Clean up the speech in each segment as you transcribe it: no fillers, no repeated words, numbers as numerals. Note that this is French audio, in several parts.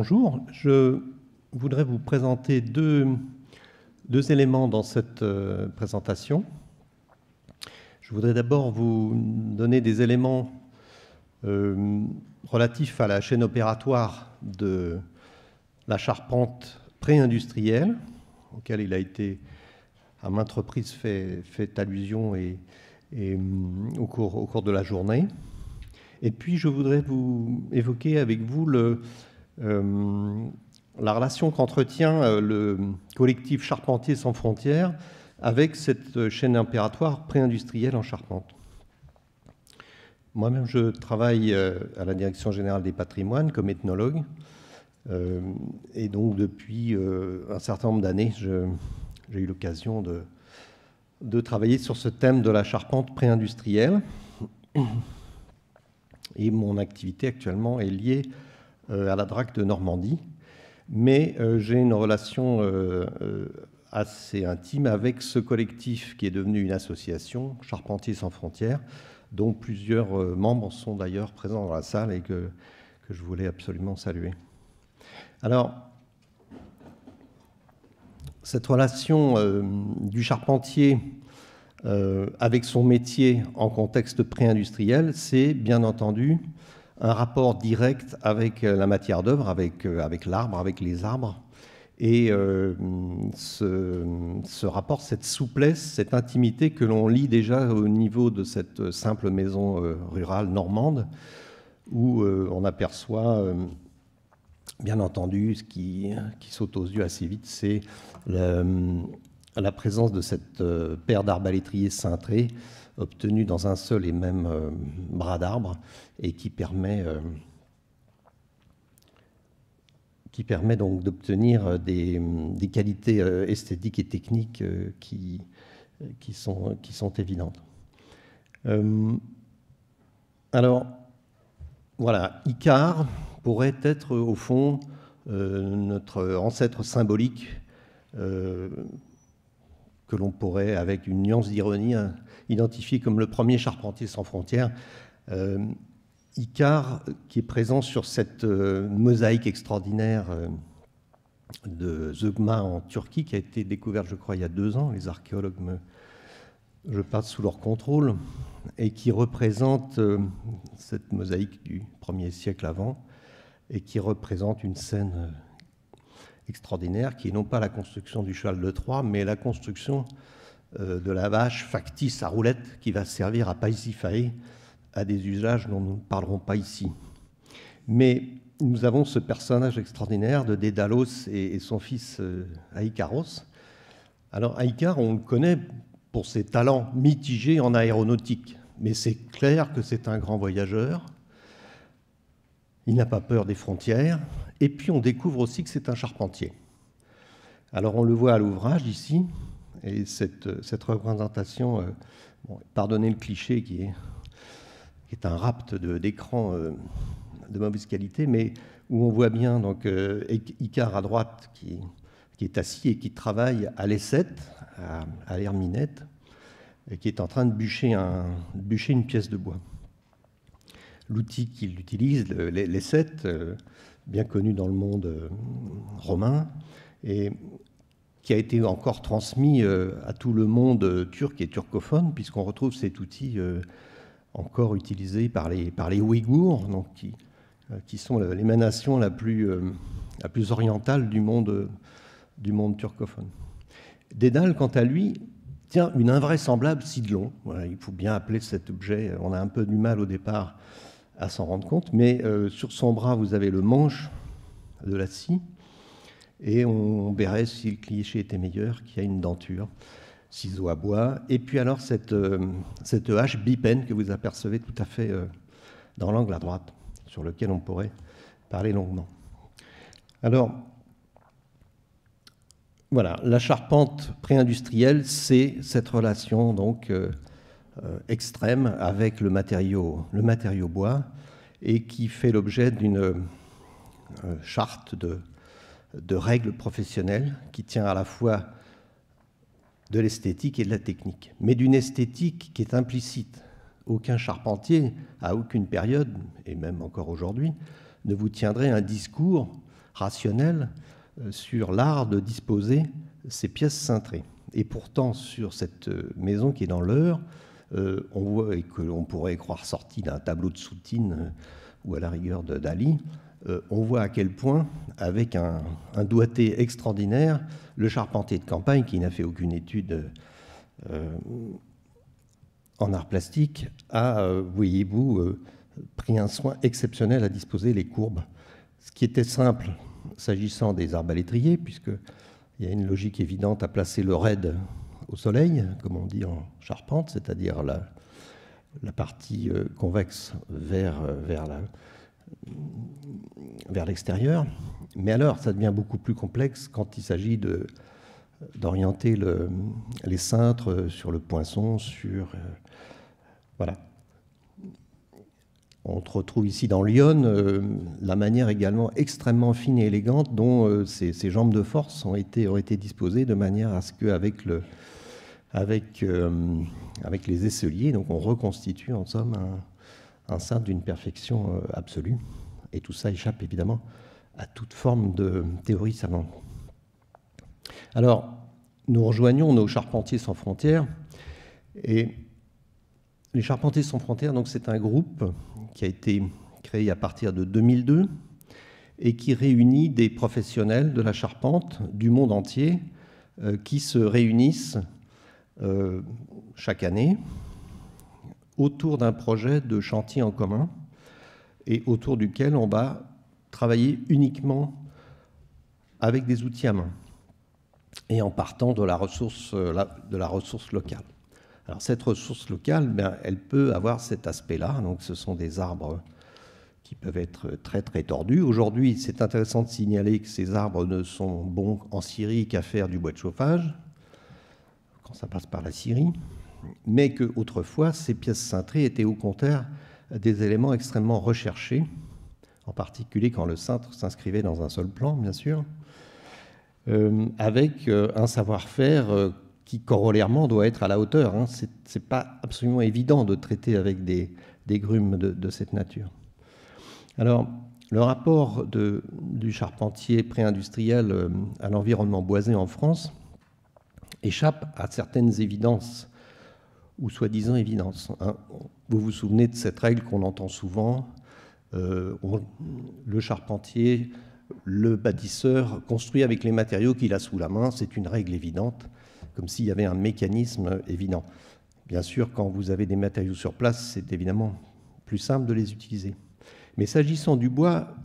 Bonjour, je voudrais vous présenter deux éléments dans cette présentation. Je voudrais d'abord vous donner des éléments relatifs à la chaîne opératoire de la charpente pré-industrielle, auquel il a été à maintes reprises fait allusion au cours de la journée. Et puis je voudrais vous évoquer avec vous la relation qu'entretient le collectif Charpentiers sans frontières avec cette chaîne opératoire pré-industrielle en Charpente. Moi-même, je travaille à la Direction générale des patrimoines comme ethnologue. Et donc, depuis un certain nombre d'années, j'ai eu l'occasion de travailler sur ce thème de la charpente pré-industrielle. Et mon activité actuellement est liée à la DRAC de Normandie. Mais j'ai une relation assez intime avec ce collectif qui est devenu une association, Charpentiers sans frontières, dont plusieurs membres sont d'ailleurs présents dans la salle et que je voulais absolument saluer. Alors, cette relation du charpentier avec son métier en contexte pré-industriel, c'est bien entendu un rapport direct avec la matière d'œuvre, avec l'arbre, avec les arbres. Et ce rapport, cette souplesse, cette intimité que l'on lit déjà au niveau de cette simple maison rurale normande, où on aperçoit, bien entendu, ce qui saute aux yeux assez vite, c'est la présence de cette paire d'arbalétriers cintrés obtenue dans un seul et même bras d'arbre et qui permet donc d'obtenir des qualités esthétiques et techniques qui sont évidentes. Alors, voilà, Icare pourrait être au fond notre ancêtre symbolique que l'on pourrait, avec une nuance d'ironie, identifier comme le premier charpentier sans frontières. Icare, qui est présent sur cette mosaïque extraordinaire de Zeugma en Turquie, qui a été découverte, je crois, il y a 2 ans. Les archéologues, je passe sous leur contrôle, et qui représente cette mosaïque du 1er siècle avant, et qui représente une scène extraordinaire, qui est non pas la construction du cheval de Troie, mais la construction de la vache factice à roulettes qui va servir à Pasiphae, à des usages dont nous ne parlerons pas ici. Mais nous avons ce personnage extraordinaire de Dédalos et son fils Aïkaros. Alors Aïkar, on le connaît pour ses talents mitigés en aéronautique, mais c'est clair que c'est un grand voyageur. Il n'a pas peur des frontières. Et puis on découvre aussi que c'est un charpentier. Alors on le voit à l'ouvrage ici, et cette représentation, pardonnez le cliché qui est un rapt d'écran de mauvaise qualité, mais où on voit bien donc Icare à droite qui est assis et qui travaille à l'aissette, à l'herminette, et qui est en train de bûcher une pièce de bois. L'outil qu'il utilise, l'aissette, bien connu dans le monde romain, et qui a été encore transmis à tout le monde turc et turcophone, puisqu'on retrouve cet outil encore utilisé par les Ouïghours, donc qui sont l'émanation la plus orientale du monde turcophone. Dédale, quant à lui, tient une invraisemblable scie de long. Voilà, il faut bien appeler cet objet, on a un peu du mal au départ à s'en rendre compte, mais sur son bras, vous avez le manche de la scie, et on verrait, si le cliché était meilleur, qu'il y a une denture, ciseaux à bois, et puis alors cette hache bipène que vous apercevez tout à fait dans l'angle à droite, sur lequel on pourrait parler longuement. Alors, voilà, la charpente pré-industrielle, c'est cette relation donc extrême avec le matériau bois, et qui fait l'objet d'une charte de règles professionnelles qui tient à la fois de l'esthétique et de la technique, mais d'une esthétique qui est implicite. Aucun charpentier, à aucune période, et même encore aujourd'hui, ne vous tiendrait un discours rationnel sur l'art de disposer ces pièces cintrées. Et pourtant, sur cette maison qui est dans l'Eure, on voit, et que l'on pourrait croire sorti d'un tableau de Soutine ou à la rigueur de Dali, on voit à quel point, avec un doigté extraordinaire, le charpentier de campagne, qui n'a fait aucune étude en art plastique, a, voyez-vous, pris un soin exceptionnel à disposer les courbes. Ce qui était simple s'agissant des arbalétriers, puisqu'il y a une logique évidente à placer le raid au soleil, comme on dit en charpente, c'est-à-dire la partie convexe vers l'extérieur. Mais alors, ça devient beaucoup plus complexe quand il s'agit d'orienter les cintres sur le poinçon, voilà. On retrouve ici dans Lyon la manière également extrêmement fine et élégante dont ces jambes de force ont été disposées de manière à ce qu'avec avec les aisseliers, donc on reconstitue en somme un cintre d'une perfection absolue. Et tout ça échappe évidemment à toute forme de théorie savante. Alors, nous rejoignons nos Charpentiers sans frontières. Et les Charpentiers sans frontières, donc, c'est un groupe qui a été créé à partir de 2002 et qui réunit des professionnels de la charpente du monde entier qui se réunissent chaque année autour d'un projet de chantier en commun et autour duquel on va travailler uniquement avec des outils à main et en partant de la ressource locale. Alors cette ressource locale, elle peut avoir cet aspect-là. Donc ce sont des arbres qui peuvent être très très tordus. Aujourd'hui, c'est intéressant de signaler que ces arbres ne sont bons en scierie qu'à faire du bois de chauffage, quand ça passe par la scierie, mais qu'autrefois, ces pièces cintrées étaient au contraire des éléments extrêmement recherchés, en particulier quand le cintre s'inscrivait dans un seul plan, bien sûr, avec un savoir-faire qui, corollairement, doit être à la hauteur. Hein. Ce n'est pas absolument évident de traiter avec des grumes de cette nature. Alors, le rapport du charpentier pré-industriel à l'environnement boisé en France échappe à certaines évidences, ou soi-disant évidences. Hein. Vous vous souvenez de cette règle qu'on entend souvent, le charpentier, le bâtisseur construit avec les matériaux qu'il a sous la main, c'est une règle évidente, comme s'il y avait un mécanisme évident. Bien sûr, quand vous avez des matériaux sur place, c'est évidemment plus simple de les utiliser. Mais s'agissant du bois,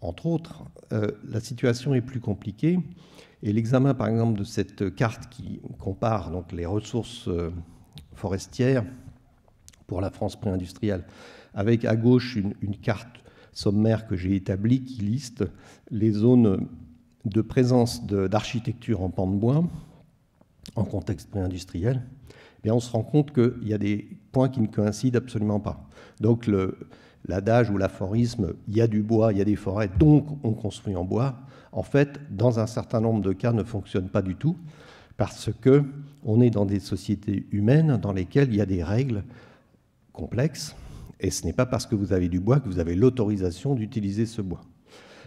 entre autres, la situation est plus compliquée. Et l'examen, par exemple, de cette carte qui compare donc, les ressources forestières pour la France pré-industrielle, avec à gauche une carte sommaire que j'ai établie qui liste les zones de présence d'architecture en pan de bois en contexte pré-industriel, et on se rend compte qu'il y a des points qui ne coïncident absolument pas. Donc l'adage ou l'aphorisme « il y a du bois, il y a des forêts, donc on construit en bois », en fait, dans un certain nombre de cas, ne fonctionne pas du tout, parce qu'on est dans des sociétés humaines dans lesquelles il y a des règles complexes, et ce n'est pas parce que vous avez du bois que vous avez l'autorisation d'utiliser ce bois.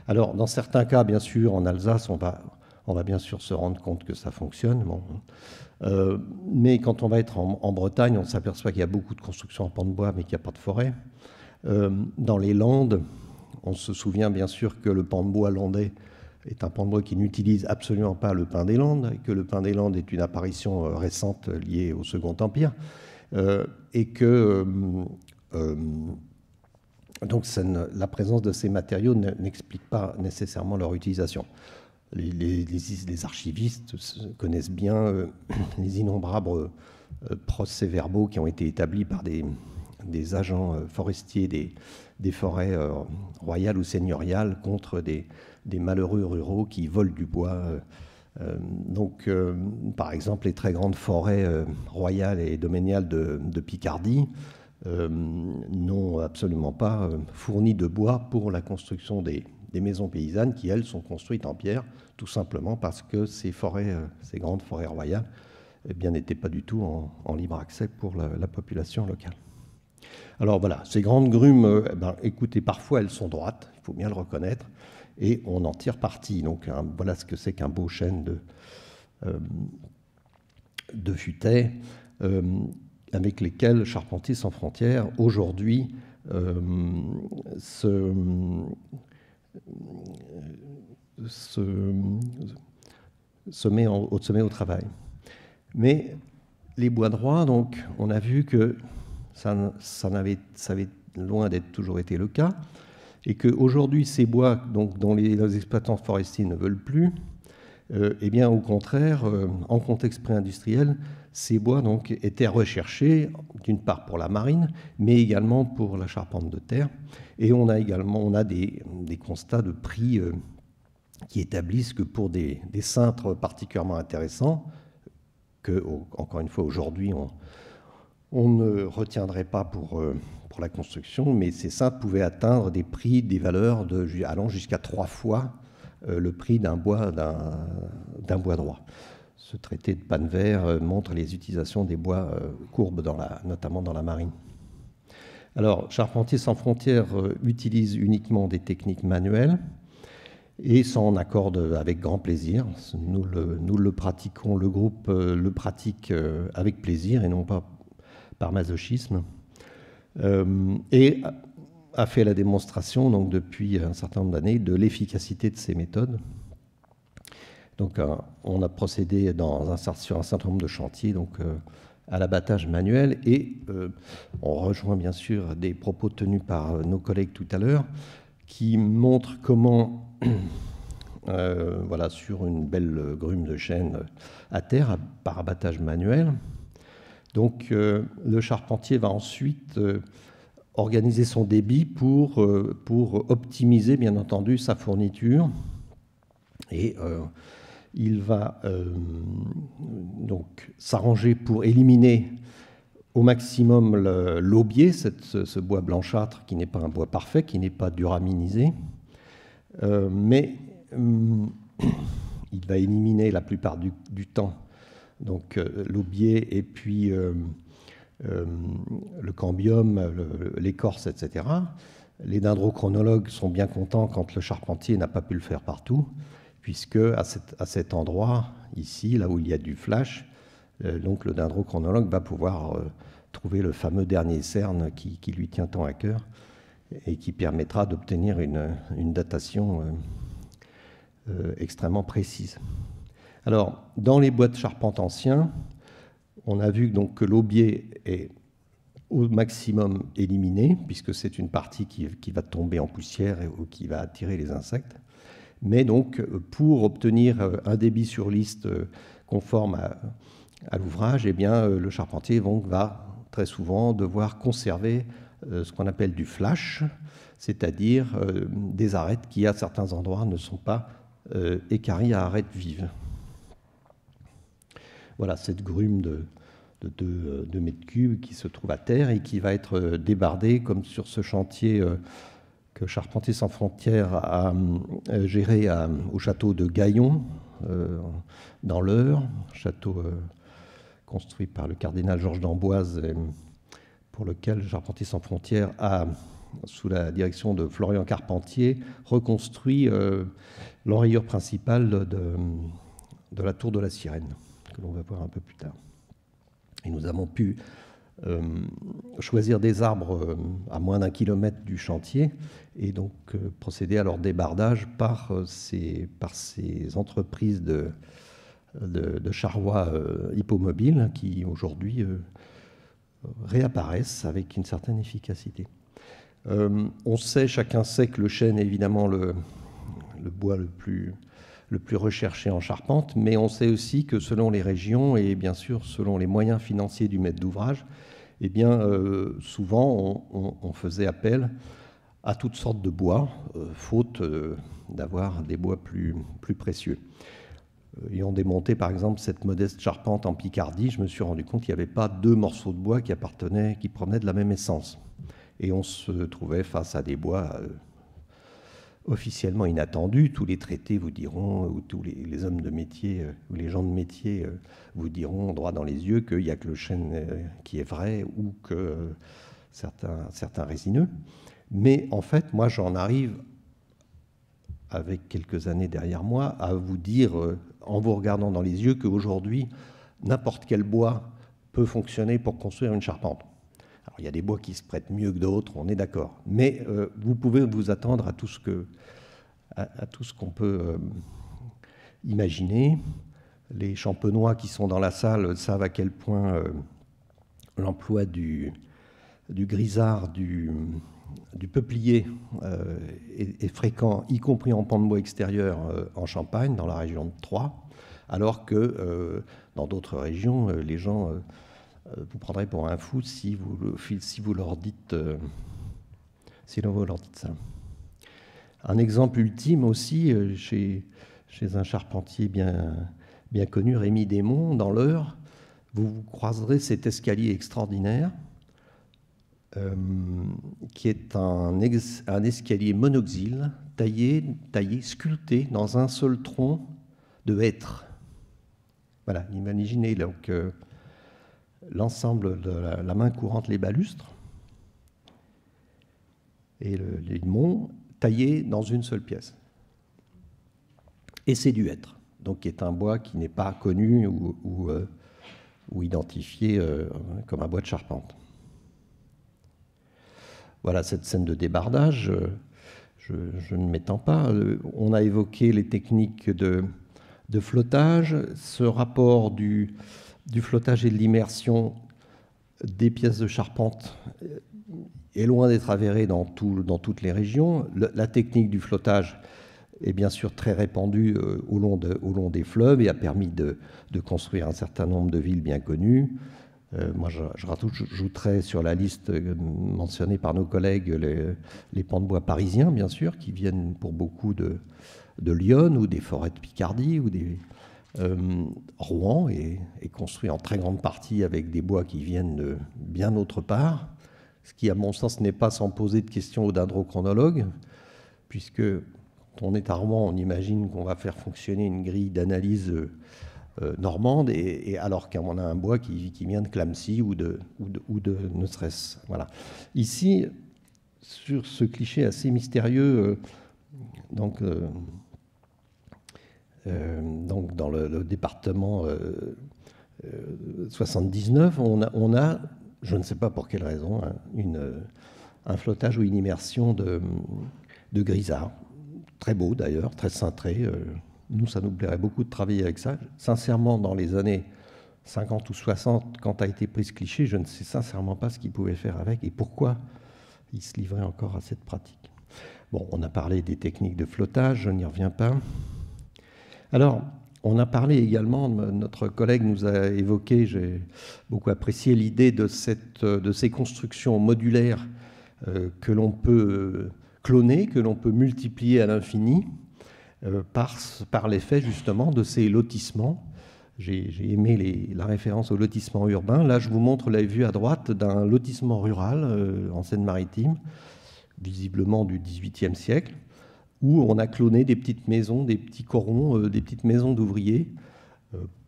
Alors, dans certains cas, bien sûr, en Alsace, on va bien sûr se rendre compte que ça fonctionne. Bon. Mais quand on va être en Bretagne, on s'aperçoit qu'il y a beaucoup de constructions en pan de bois, mais qu'il n'y a pas de forêt. Dans les Landes, on se souvient bien sûr que le pan de bois landais est un pan de bois qui n'utilise absolument pas le pin des Landes, et que le pin des Landes est une apparition récente liée au Second Empire, et que donc la présence de ces matériaux n'explique pas nécessairement leur utilisation. Les archivistes connaissent bien les innombrables procès-verbaux qui ont été établis par des agents forestiers des forêts royales ou seigneuriales contre des malheureux ruraux qui volent du bois. Par exemple, les très grandes forêts royales et domaniales de Picardie n'ont absolument pas fourni de bois pour la construction des maisons paysannes qui, elles, sont construites en pierre, tout simplement parce que ces grandes forêts royales, n'étaient pas du tout en libre accès pour la population locale. Alors voilà, ces grandes grumes, écoutez, parfois elles sont droites, il faut bien le reconnaître, et on en tire parti. Donc voilà ce que c'est qu'un beau chêne de futaie, avec lesquels Charpentiers sans frontières aujourd'hui se met au travail. Mais les bois droits, donc, on a vu que ça avait loin d'être toujours été le cas, et qu'aujourd'hui, ces bois donc, dont les exploitants forestiers ne veulent plus, eh bien, au contraire, en contexte pré-industriel, ces bois donc, étaient recherchés, d'une part pour la marine, mais également pour la charpente de terre. Et on a des constats de prix qui établissent que pour des cintres particulièrement intéressants, que, encore une fois, aujourd'hui, on ne retiendrait pas pour la construction, mais ces cintres pouvaient atteindre des prix, des valeurs allant jusqu'à 3 fois le prix d'un bois droit. Ce traité de Panvert montre les utilisations des bois courbes, notamment dans la marine. Alors, Charpentiers sans frontières utilise uniquement des techniques manuelles et s'en accorde avec grand plaisir. Nous le pratiquons, le groupe le pratique avec plaisir et non pas par masochisme. Et a fait la démonstration, donc depuis un certain nombre d'années, de l'efficacité de ces méthodes. Donc, on a procédé sur un certain nombre de chantiers donc, à l'abattage manuel et on rejoint bien sûr des propos tenus par nos collègues tout à l'heure qui montrent comment, voilà, sur une belle grume de chêne à terre, par abattage manuel, donc le charpentier va ensuite organiser son débit pour optimiser, bien entendu, sa fourniture. Et il va donc s'arranger pour éliminer au maximum l'aubier, ce bois blanchâtre qui n'est pas un bois parfait, qui n'est pas duraminisé. Mais il va éliminer la plupart du temps donc l'aubier et puis le cambium, l'écorce, etc. Les dendrochronologues sont bien contents quand le charpentier n'a pas pu le faire partout, puisque à cet endroit, ici, là où il y a du flash, donc le dendrochronologue va pouvoir trouver le fameux dernier cerne qui lui tient tant à cœur et qui permettra d'obtenir une datation extrêmement précise. Alors, dans les bois de charpente anciens, on a vu donc que l'aubier est au maximum éliminé, puisque c'est une partie qui va tomber en poussière ou qui va attirer les insectes. Mais donc, pour obtenir un débit sur liste conforme à l'ouvrage, eh bien, le charpentier va très souvent devoir conserver ce qu'on appelle du flash, c'est-à-dire des arêtes qui, à certains endroits, ne sont pas équarries à arêtes vives. Voilà, cette grume de 2 mètres cubes qui se trouve à terre et qui va être débardée, comme sur ce chantier que Charpentiers sans frontières a géré au château de Gaillon, dans l'Eure, château construit par le cardinal Georges d'Amboise, pour lequel Charpentiers sans frontières a, sous la direction de Florian Carpentier, reconstruit l'enrayure principale de la tour de la Sirène, que l'on va voir un peu plus tard. Et nous avons pu choisir des arbres à moins d'1 kilomètre du chantier et donc procéder à leur débardage par ces entreprises de charrois hippomobiles qui aujourd'hui réapparaissent avec une certaine efficacité. Chacun sait que le chêne est évidemment le bois le plus recherché en charpente, mais on sait aussi que selon les régions et bien sûr selon les moyens financiers du maître d'ouvrage, eh bien, souvent on faisait appel à toutes sortes de bois, faute d'avoir des bois plus précieux. Ayant démonté par exemple cette modeste charpente en Picardie, je me suis rendu compte qu'il n'y avait pas 2 morceaux de bois qui provenaient de la même essence. Et on se trouvait face à des bois officiellement inattendus. Tous les traités vous diront, ou tous les hommes de métier, ou les gens de métier vous diront droit dans les yeux qu'il n'y a que le chêne qui est vrai ou que certains résineux. Mais en fait, moi, j'en arrive avec quelques années derrière moi, à vous dire, en vous regardant dans les yeux, qu'aujourd'hui, n'importe quel bois peut fonctionner pour construire une charpente. Alors, il y a des bois qui se prêtent mieux que d'autres, on est d'accord. Mais vous pouvez vous attendre à tout ce qu'on peut imaginer. Les champenois qui sont dans la salle savent à quel point l'emploi du grisard, du peuplier est fréquent, y compris en pan de bois extérieur en Champagne, dans la région de Troyes, alors que dans d'autres régions, les gens vous prendraient pour un fou si vous leur dites ça. Un exemple ultime aussi, chez un charpentier bien connu, Rémy Desmonts, dans l'Eure, vous croiserez cet escalier extraordinaire qui est un escalier monoxyle taillé, sculpté dans un seul tronc de hêtre. Voilà, imaginez donc l'ensemble de la main courante, les balustres, et les monts taillés dans une seule pièce. Et c'est du hêtre, donc qui est un bois qui n'est pas connu ou identifié comme un bois de charpente. Voilà cette scène de débardage. Je ne m'étends pas. On a évoqué les techniques de flottage. Ce rapport du flottage et de l'immersion des pièces de charpente est loin d'être avéré dans toutes les régions. La technique du flottage est bien sûr très répandue au long des fleuves et a permis de construire un certain nombre de villes bien connues. Moi, je rajouterai sur la liste mentionnée par nos collègues les pans de bois parisiens, bien sûr, qui viennent pour beaucoup de Lyon ou des forêts de Picardie ou des Rouen est construit en très grande partie avec des bois qui viennent de bien autre part, ce qui, à mon sens, n'est pas sans poser de questions aux dendrochronologues, puisque quand on est à Rouen, on imagine qu'on va faire fonctionner une grille d'analyse normande, et alors qu'on a un bois qui vient de Clamecy ou de ne serait-ce. Voilà. Ici, sur ce cliché assez mystérieux, donc dans le département 79, on a, je ne sais pas pour quelle raison, un flottage ou une immersion de grisard. Très beau d'ailleurs, très cintré. Nous, ça nous plairait beaucoup de travailler avec ça. Sincèrement, dans les années 50 ou 60, quand a été pris ce cliché, je ne sais sincèrement pas ce qu'ils pouvaient faire avec et pourquoi ils se livraient encore à cette pratique. Bon, on a parlé des techniques de flottage, je n'y reviens pas. Alors, on a parlé également, notre collègue nous a évoqué, j'ai beaucoup apprécié l'idée de ces constructions modulaires que l'on peut cloner, que l'on peut multiplier à l'infini, par l'effet justement de ces lotissements. J'ai aimé la référence au lotissement urbain. Là, je vous montre la vue à droite d'un lotissement rural en Seine-Maritime, visiblement du XVIIIe siècle, où on a cloné des petites maisons, des petits corons, des petites maisons d'ouvriers,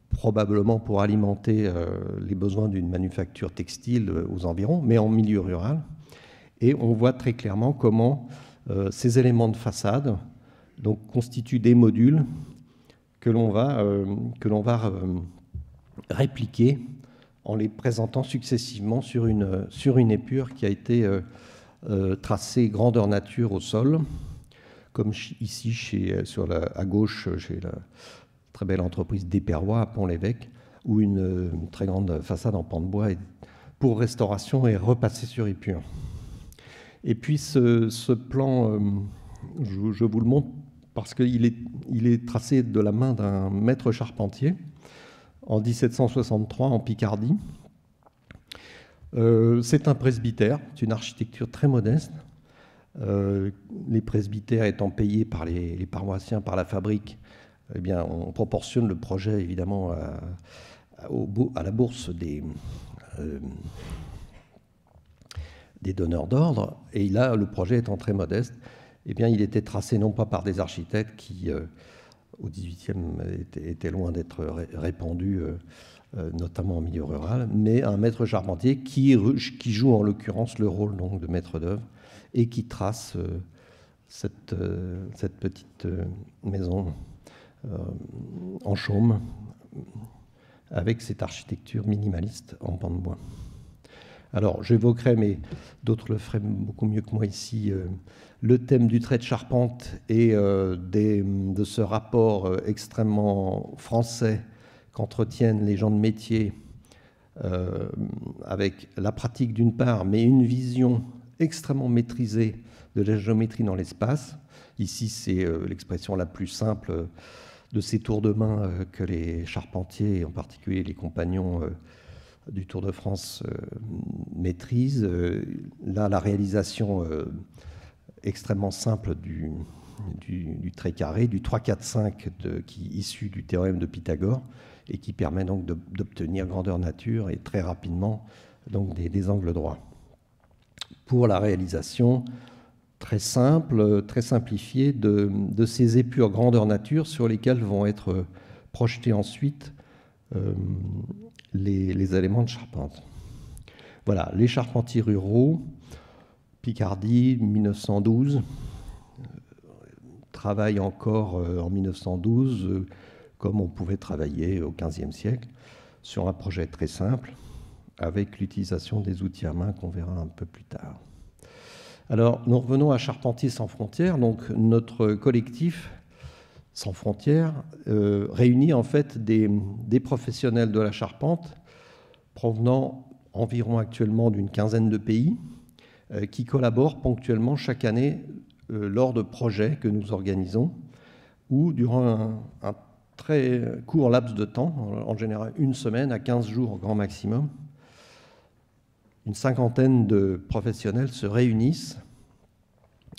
probablement pour alimenter les besoins d'une manufacture textile aux environs, mais en milieu rural. Et on voit très clairement comment ces éléments de façade donc, constituent des modules que l'on va répliquer en les présentant successivement sur une épure qui a été tracée grandeur nature au sol, comme ici à gauche chez la très belle entreprise d'Éperrois à Pont-l'Évêque, où une très grande façade en pan de bois pour restauration est repassée sur épure. Et puis ce plan, je vous le montre parce qu'il est tracé de la main d'un maître charpentier en 1763 en Picardie. C'est un presbytère, c'est une architecture très modeste. Les presbytères étant payés par les paroissiens, par la fabrique, eh bien, on proportionne le projet évidemment à la bourse des donneurs d'ordre. Et là, le projet étant très modeste, eh bien, il était tracé non pas par des architectes qui, au XVIIIe, étaient loin d'être répandus, notamment en milieu rural, mais un maître charpentier qui joue en l'occurrence le rôle donc, de maître d'œuvre et qui trace cette petite maison en chaume, avec cette architecture minimaliste en pan de bois. Alors, j'évoquerai, mais d'autres le feraient beaucoup mieux que moi ici, le thème du trait de charpente et de ce rapport extrêmement français qu'entretiennent les gens de métier avec la pratique d'une part, mais une vision extrêmement maîtrisée de la géométrie dans l'espace. Ici, c'est l'expression la plus simple de ces tours de main que les charpentiers, et en particulier les compagnons du Tour de France, maîtrisent. Là, la réalisation extrêmement simple du trait carré, du 3-4-5 qui est issu du théorème de Pythagore et qui permet donc d'obtenir grandeur nature et très rapidement donc des angles droits. Pour la réalisation très simple, très simplifiée de ces épures grandeur nature sur lesquelles vont être projetés ensuite les éléments de charpente. Voilà, les charpentiers ruraux, Picardie, 1912, travaillent encore en 1912 comme on pouvait travailler au XVe siècle, sur un projet très simple, avec l'utilisation des outils à main qu'on verra un peu plus tard. Alors, nous revenons à Charpentiers sans frontières. Donc, notre collectif sans frontières réunit en fait des professionnels de la charpente provenant environ actuellement d'une quinzaine de pays qui collaborent ponctuellement chaque année lors de projets que nous organisons ou durant un très court laps de temps, en général une semaine à 15 jours au grand maximum. Une cinquantaine de professionnels se réunissent,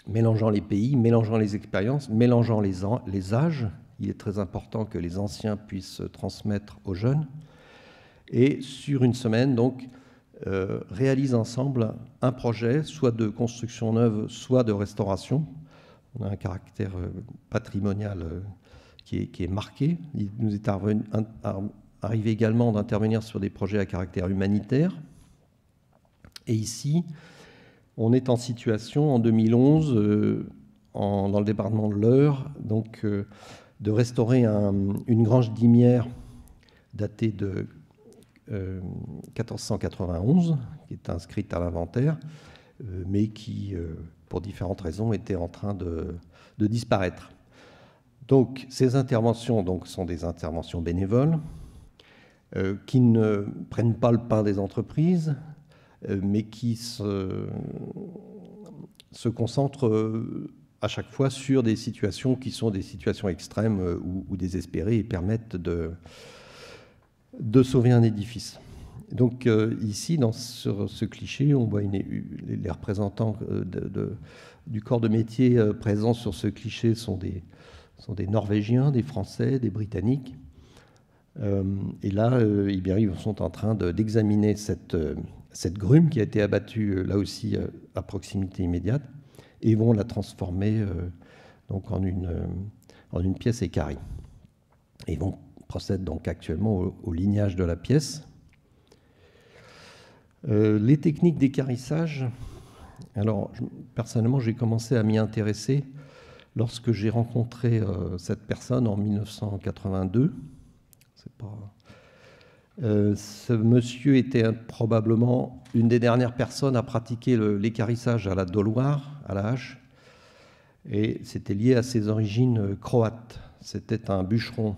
mélangeant les pays, mélangeant les expériences, mélangeant les âges. Il est très important que les anciens puissent transmettre aux jeunes. Et sur une semaine, donc, réalisent ensemble un projet, soit de construction neuve, soit de restauration. On a un caractère patrimonial qui est marqué. Il nous est arrivé également d'intervenir sur des projets à caractère humanitaire. Et ici, on est en situation, en 2011, dans le département de l'Eure, donc, de restaurer une grange dîmière datée de 1491, qui est inscrite à l'inventaire, mais qui, pour différentes raisons, était en train de disparaître. Donc, ces interventions sont des interventions bénévoles qui ne prennent pas le pain des entreprises, mais qui se concentrent à chaque fois sur des situations qui sont des situations extrêmes ou désespérées et permettent de sauver un édifice. Donc ici, sur ce cliché, on voit les représentants du corps de métier présents sur ce cliché sont des Norvégiens, des Français, des Britanniques. Et là, ils sont en train d'examiner cette grume qui a été abattue là aussi à proximité immédiate et vont la transformer donc en une pièce équarrie. Et vont procède donc actuellement au lignage de la pièce. Les techniques d'équarrissage, alors personnellement j'ai commencé à m'y intéresser lorsque j'ai rencontré cette personne en 1982. Ce monsieur était probablement une des dernières personnes à pratiquer l'équarrissage à la doloire, à la hache, et c'était lié à ses origines croates. C'était un bûcheron,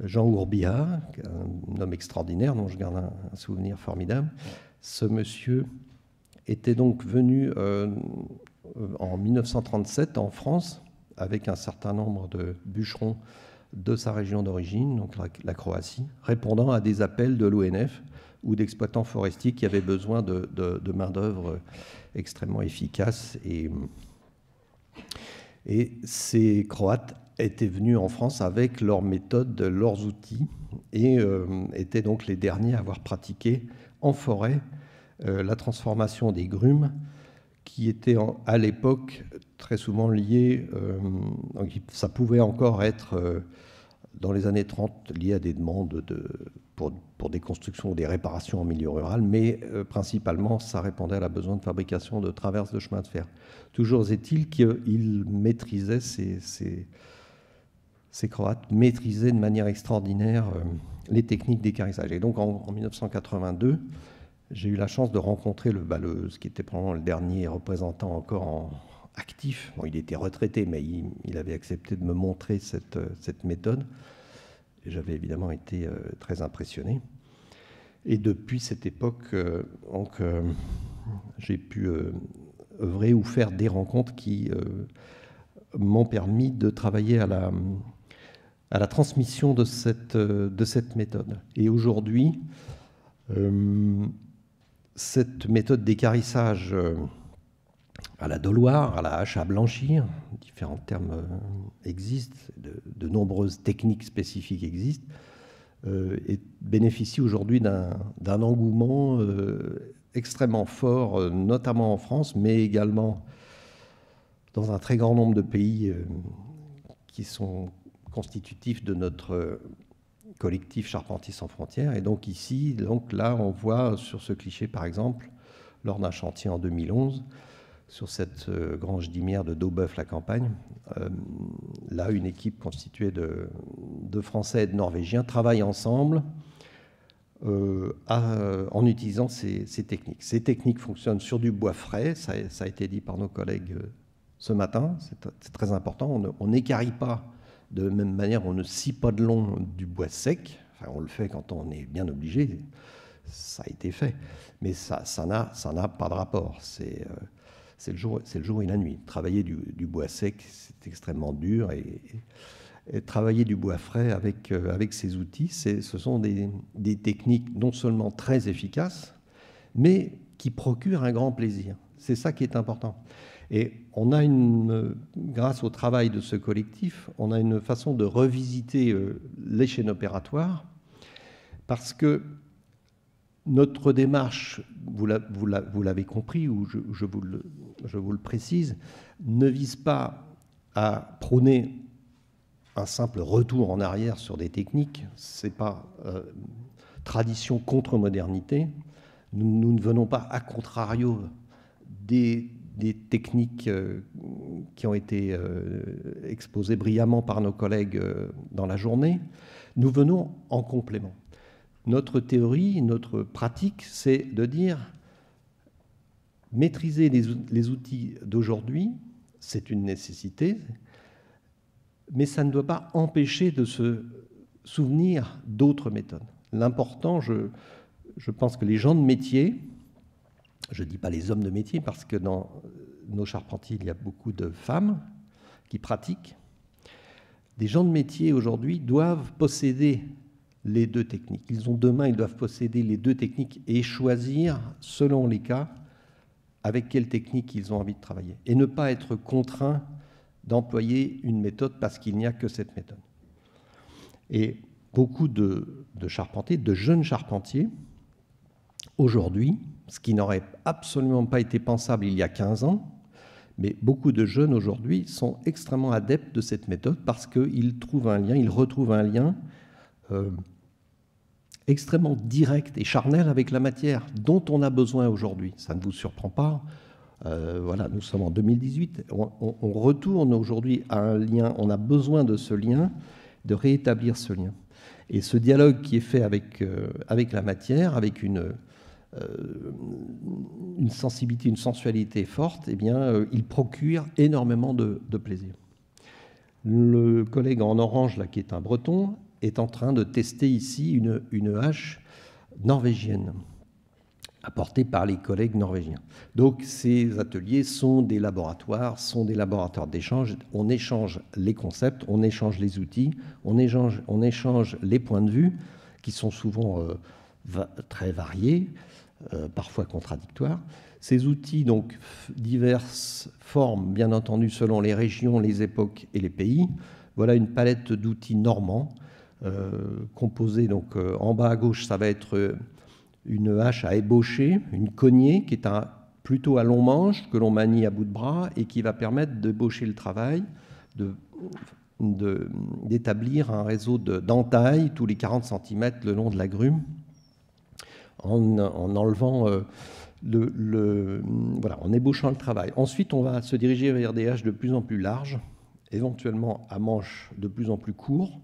Jean Ourbia, un homme extraordinaire dont je garde un souvenir formidable. Ce monsieur était donc venu en 1937 en France avec un certain nombre de bûcherons de sa région d'origine, donc la Croatie, répondant à des appels de l'ONF ou d'exploitants forestiers qui avaient besoin de main-d'œuvre extrêmement efficace. Et ces Croates étaient venus en France avec leurs méthodes, leurs outils, et étaient donc les derniers à avoir pratiqué en forêt la transformation des grumes, qui étaient à l'époque très souvent liées, ça pouvait encore être dans les années 30 liées à des demandes pour des constructions ou des réparations en milieu rural, mais principalement, ça répondait à la besoin de fabrication de traverses de chemin de fer. Toujours est-il qu'il maîtrisait, ces Croates maîtrisaient de manière extraordinaire les techniques d'équarrissage. Et donc, en 1982, j'ai eu la chance de rencontrer ce qui était probablement le dernier représentant encore actif. Bon, il était retraité, mais il avait accepté de me montrer cette méthode. Et j'avais évidemment été très impressionné. Et depuis cette époque, j'ai pu œuvrer ou faire des rencontres qui m'ont permis de travailler à la transmission de cette méthode. Et aujourd'hui, cette méthode d'équarrissage à la doloire, à la hache à blanchir, différents termes existent, de nombreuses techniques spécifiques existent, et bénéficie aujourd'hui d'un engouement extrêmement fort, notamment en France, mais également dans un très grand nombre de pays qui sont constitutifs de notre collectif Charpentiers sans frontières. Et donc ici, là, on voit sur ce cliché, par exemple, lors d'un chantier en 2011, sur cette grange d'Imière de Daubeuf-la-Campagne, là, une équipe constituée de Français et de Norvégiens travaille ensemble en utilisant ces techniques. Ces techniques fonctionnent sur du bois frais, ça a été dit par nos collègues ce matin, c'est très important. On n'équarrit pas de la même manière, on ne scie pas de long du bois sec. Enfin, on le fait quand on est bien obligé, ça a été fait, mais ça n'a pas de rapport. C'est le jour et la nuit. Travailler du bois sec, c'est extrêmement dur, et travailler du bois frais avec ces outils, ce sont des techniques non seulement très efficaces, mais qui procurent un grand plaisir. C'est ça qui est important. Et on a grâce au travail de ce collectif, on a une façon de revisiter les chaînes opératoires, parce que notre démarche, vous l'avez compris, ou je vous le précise, ne vise pas à prôner un simple retour en arrière sur des techniques. Ce n'est pas tradition contre modernité. Nous ne venons pas à contrario des techniques qui ont été exposées brillamment par nos collègues dans la journée. Nous venons en complément. Notre théorie, notre pratique, c'est de dire maîtriser les outils d'aujourd'hui, c'est une nécessité, mais ça ne doit pas empêcher de se souvenir d'autres méthodes. L'important, je pense que les gens de métier, je ne dis pas les hommes de métier, parce que dans nos charpentiers, il y a beaucoup de femmes qui pratiquent. Des gens de métier aujourd'hui doivent posséder les deux techniques. Demain, ils doivent posséder les deux techniques et choisir, selon les cas, avec quelle technique ils ont envie de travailler. Et ne pas être contraints d'employer une méthode parce qu'il n'y a que cette méthode. Et beaucoup de charpentiers, de jeunes charpentiers, aujourd'hui, ce qui n'aurait absolument pas été pensable il y a 15 ans, mais beaucoup de jeunes aujourd'hui sont extrêmement adeptes de cette méthode parce qu'ils trouvent un lien, ils retrouvent un lien extrêmement direct et charnel avec la matière dont on a besoin aujourd'hui. Ça ne vous surprend pas. Voilà, nous sommes en 2018. On retourne aujourd'hui à un lien. On a besoin de ce lien, de rétablir ce lien. Et ce dialogue qui est fait avec la matière, avec une sensibilité, une sensualité forte, eh bien, il procure énormément de plaisir. Le collègue en orange, là, qui est un breton, est en train de tester ici une hache norvégienne, apportée par les collègues norvégiens. Donc ces ateliers sont des laboratoires d'échange. On échange les concepts, on échange les outils, on échange les points de vue, qui sont souvent très variés, parfois contradictoires. Ces outils, donc, diverses formes, bien entendu, selon les régions, les époques et les pays. Voilà une palette d'outils normands, composée, donc, en bas à gauche, ça va être une hache à ébaucher, une cognée, qui est plutôt à long manche, que l'on manie à bout de bras, et qui va permettre d'ébaucher le travail, de d'établir un réseau d'entailles tous les 40 cm le long de la grume, en enlevant voilà, en ébauchant le travail. Ensuite, on va se diriger vers des haches de plus en plus larges, éventuellement à manches de plus en plus courts,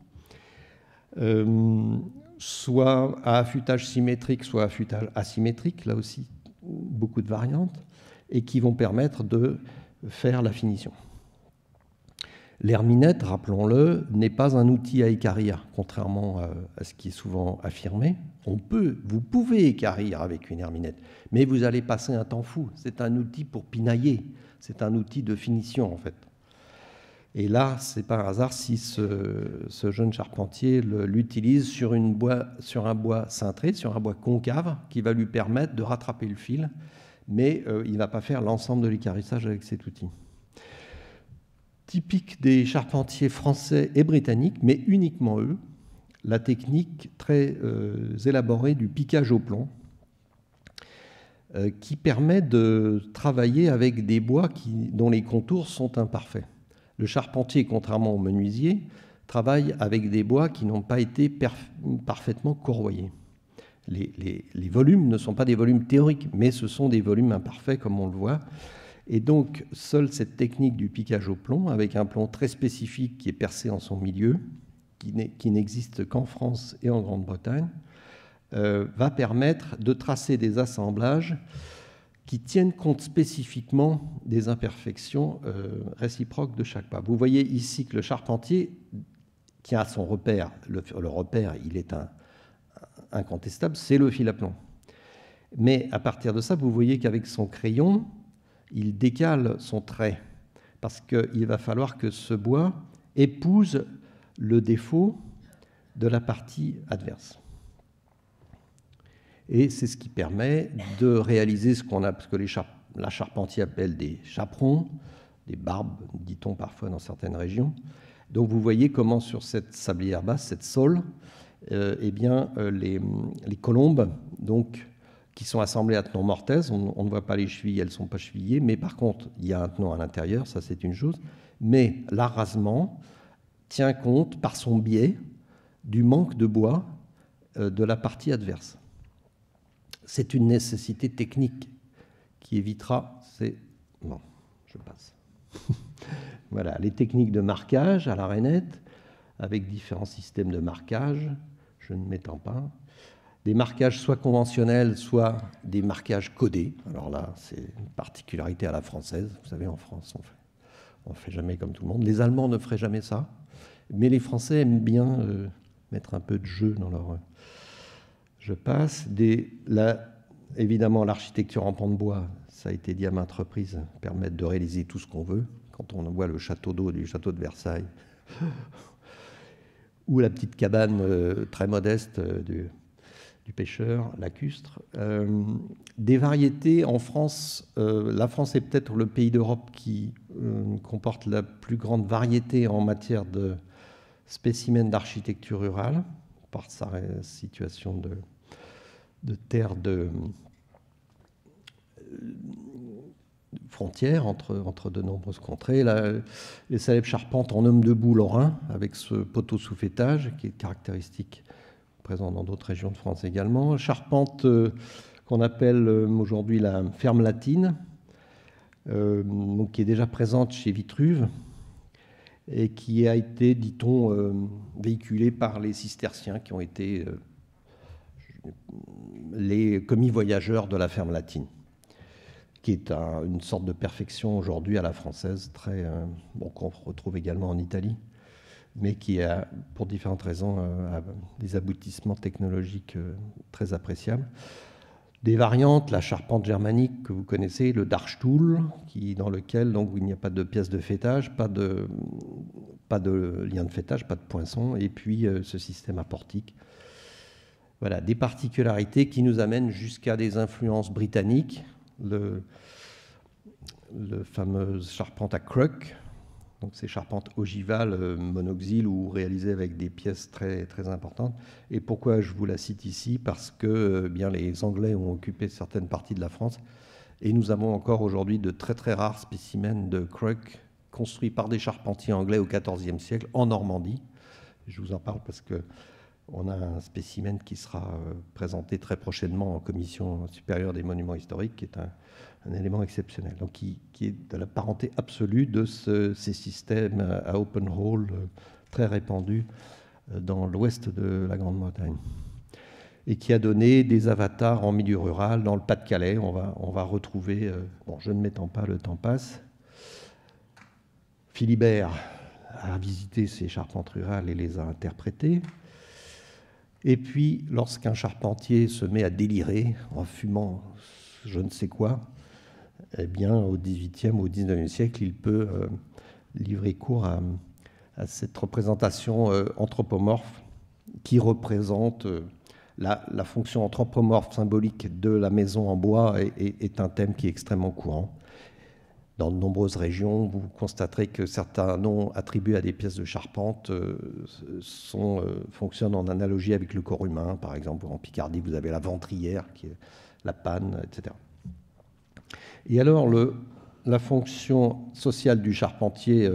soit à affûtage symétrique, soit à affûtage asymétrique, là aussi beaucoup de variantes, et qui vont permettre de faire la finition. L'herminette, rappelons-le, n'est pas un outil à équarrir, contrairement à ce qui est souvent affirmé. Vous pouvez équarrir avec une herminette, mais vous allez passer un temps fou. C'est un outil pour pinailler, c'est un outil de finition en fait. Et là, c'est pas un hasard si ce jeune charpentier l'utilise sur un bois cintré, sur un bois concave, qui va lui permettre de rattraper le fil, mais il ne va pas faire l'ensemble de l'équarrissage avec cet outil. Typique des charpentiers français et britanniques, mais uniquement eux, la technique très élaborée du piquage au plomb, qui permet de travailler avec des bois dont les contours sont imparfaits. Le charpentier, contrairement au menuisier, travaille avec des bois qui n'ont pas été parfaitement corroyés. Les volumes ne sont pas des volumes théoriques, mais ce sont des volumes imparfaits, comme on le voit. Et donc, seule cette technique du piquage au plomb, avec un plomb très spécifique qui est percé en son milieu, qui n'existe qu'en France et en Grande-Bretagne, va permettre de tracer des assemblages qui tiennent compte spécifiquement des imperfections réciproques de chaque pas. Vous voyez ici que le charpentier, qui a son repère, le repère, il est incontestable, c'est le fil à plomb. Mais à partir de ça, vous voyez qu'avec son crayon, il décale son trait, parce qu'il va falloir que ce bois épouse le défaut de la partie adverse. Et c'est ce qui permet de réaliser ce que la charpentier appelle des chaperons, des barbes, dit-on parfois dans certaines régions. Donc vous voyez comment sur cette sablière basse, cette sole, eh bien, les colombes, donc, qui sont assemblées à tenon mortaise, on ne voit pas les chevilles, elles ne sont pas chevillées, mais par contre, il y a un tenon à l'intérieur, ça c'est une chose. Mais l'arasement tient compte, par son biais, du manque de bois de la partie adverse. C'est une nécessité technique qui évitera ces... Non, je passe. Voilà, les techniques de marquage à la rainette, avec différents systèmes de marquage, je ne m'étends pas. Des marquages soit conventionnels, soit des marquages codés. Alors là, c'est une particularité à la française. Vous savez, en France, on ne fait jamais comme tout le monde. Les Allemands ne feraient jamais ça, mais les Français aiment bien mettre un peu de jeu dans leur... Je passe. Évidemment, l'architecture en pan de bois, ça a été dit à maintes reprises, permet de réaliser tout ce qu'on veut. Quand on voit le château d'eau du château de Versailles, ou la petite cabane très modeste du pêcheur lacustre. Des variétés en France, la France est peut-être le pays d'Europe qui comporte la plus grande variété en matière de spécimens d'architecture rurale, par sa situation de terre de frontière entre de nombreuses contrées. Les célèbres charpentes en homme debout lorrain, avec ce poteau sous faîtage, qui est caractéristique, présent dans d'autres régions de France également. Charpente qu'on appelle aujourd'hui la ferme latine, donc qui est déjà présente chez Vitruve, et qui a été, dit-on, véhiculée par les cisterciens, qui ont été les commis voyageurs de la ferme latine, qui est une sorte de perfection aujourd'hui à la française, qu'on retrouve également en Italie, mais qui a, pour différentes raisons, des aboutissements technologiques très appréciables. Des variantes, la charpente germanique que vous connaissez, le Darchstuhl, dans lequel donc, il n'y a pas de pièce de faîtage, pas de lien de faîtage, pas de poinçon, et puis ce système à portique. Voilà, des particularités qui nous amènent jusqu'à des influences britanniques, le fameux charpente à crook, donc ces charpentes ogivales monoxyles ou réalisées avec des pièces très, très importantes. Et pourquoi je vous la cite ici? Parce que bien, les Anglais ont occupé certaines parties de la France et nous avons encore aujourd'hui de très très rares spécimens de crook construit par des charpentiers anglais au XIVe siècle en Normandie. Je vous en parle parce qu'on a un spécimen qui sera présenté très prochainement en commission supérieure des monuments historiques, qui est un élément exceptionnel, donc qui est de la parenté absolue de ces systèmes à open hall très répandus dans l'ouest de la Grande-Bretagne, et qui a donné des avatars en milieu rural. Dans le Pas-de-Calais, on va retrouver, bon, je ne m'étends pas, le temps passe, Philibert a visité ces charpentes rurales et les a interprétées. Et puis, lorsqu'un charpentier se met à délirer en fumant je ne sais quoi, eh bien, au XVIIIe ou au XIXe siècle, il peut livrer cours à cette représentation anthropomorphe qui représente la fonction anthropomorphe symbolique de la maison en bois est un thème qui est extrêmement courant. Dans de nombreuses régions, vous constaterez que certains noms attribués à des pièces de charpente fonctionnent en analogie avec le corps humain. Par exemple, en Picardie, vous avez la ventrière, qui est la panne, etc. Et alors, la fonction sociale du charpentier